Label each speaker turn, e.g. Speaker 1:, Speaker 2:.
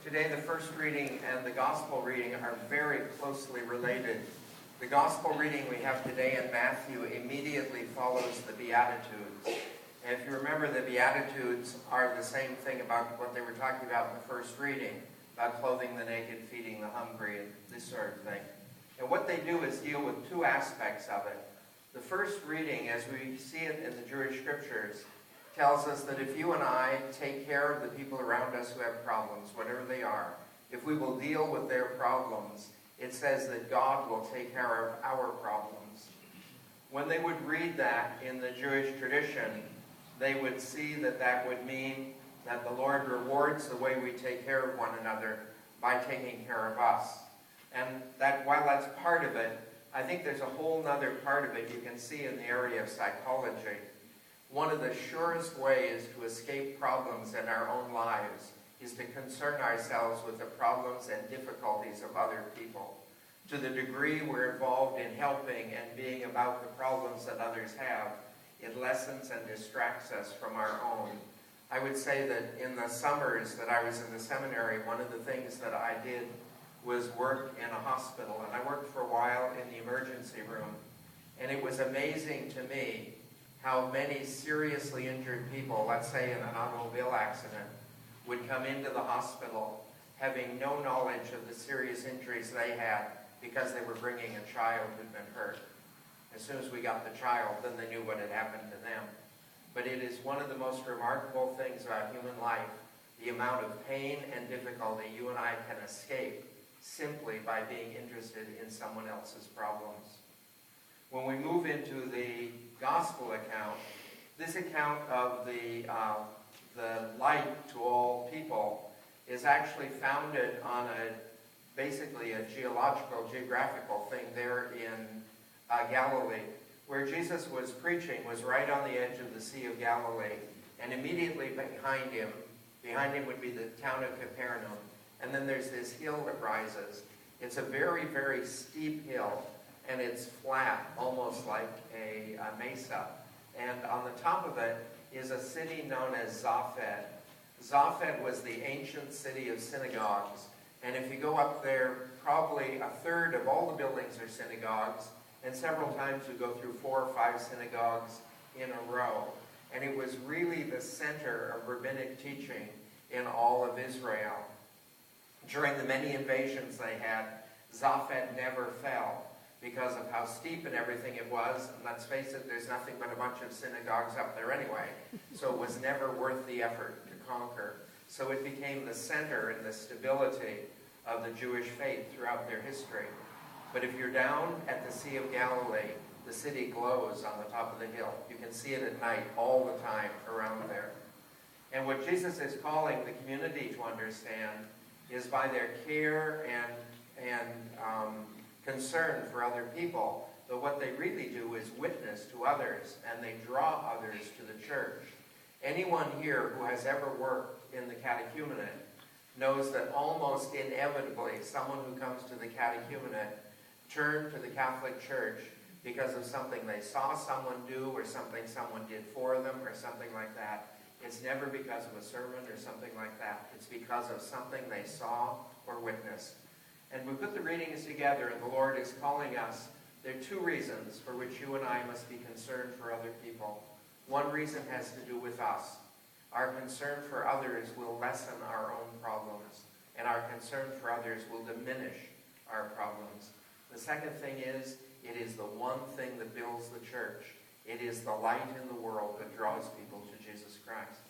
Speaker 1: Today, the first reading and the gospel reading are very closely related. The gospel reading we have today in Matthew immediately follows the Beatitudes. And if you remember, the Beatitudes are the same thing about what they were talking about in the first reading, about clothing the naked, feeding the hungry, and this sort of thing. And what they do is deal with two aspects of it. The first reading, as we see it in the Jewish scriptures, tells us that if you and I take care of the people around us who have problems, whatever they are, if we will deal with their problems, it says that God will take care of our problems. When they would read that in the Jewish tradition, they would see that that would mean that the Lord rewards the way we take care of one another by taking care of us. And that while that's part of it, I think there's a whole other part of it you can see in the area of psychology. One of the surest ways to escape problems in our own lives is to concern ourselves with the problems and difficulties of other people. To the degree we're involved in helping and being about the problems that others have, it lessens and distracts us from our own. I would say that in the summers that I was in the seminary, one of the things that I did was work in a hospital. And I worked for a while in the emergency room. And it was amazing to me how many seriously injured people, let's say in an automobile accident, would come into the hospital having no knowledge of the serious injuries they had because they were bringing a child who'd been hurt. As soon as we got the child, then they knew what had happened to them. But it is one of the most remarkable things about human life, the amount of pain and difficulty you and I can escape simply by being interested in someone else's problems. When we move into the gospel account, this account of the light to all people is actually founded on basically a geographical thing there in Galilee. Where Jesus was preaching was right on the edge of the Sea of Galilee, and immediately behind him would be the town of Capernaum, and then there's this hill that rises. It's a very, very steep hill, and it's flat, almost like a mesa. And on the top of it is a city known as Zaphed. Zaphed was the ancient city of synagogues. And if you go up there, probably a third of all the buildings are synagogues. And several times you go through 4 or 5 synagogues in a row. And it was really the center of rabbinic teaching in all of Israel. During the many invasions they had, Zaphed never fell, because of how steep and everything it was. And let's face it, there's nothing but a bunch of synagogues up there anyway. So it was never worth the effort to conquer. So it became the center and the stability of the Jewish faith throughout their history. But if you're down at the Sea of Galilee, the city glows on the top of the hill. You can see it at night all the time around there. And what Jesus is calling the community to understand is by their care and concern for other people, but what they really do is witness to others, and they draw others to the church. Anyone here who has ever worked in the catechumenate knows that almost inevitably someone who comes to the catechumenate turned to the Catholic Church because of something they saw someone do, or something someone did for them, or something like that. It's never because of a sermon or something like that. It's because of something they saw or witnessed. And we put the readings together, and the Lord is calling us. There are 2 reasons for which you and I must be concerned for other people. One reason has to do with us. Our concern for others will lessen our own problems, and our concern for others will diminish our problems. The second thing is, it is the one thing that builds the church. It is the light in the world that draws people to Jesus Christ.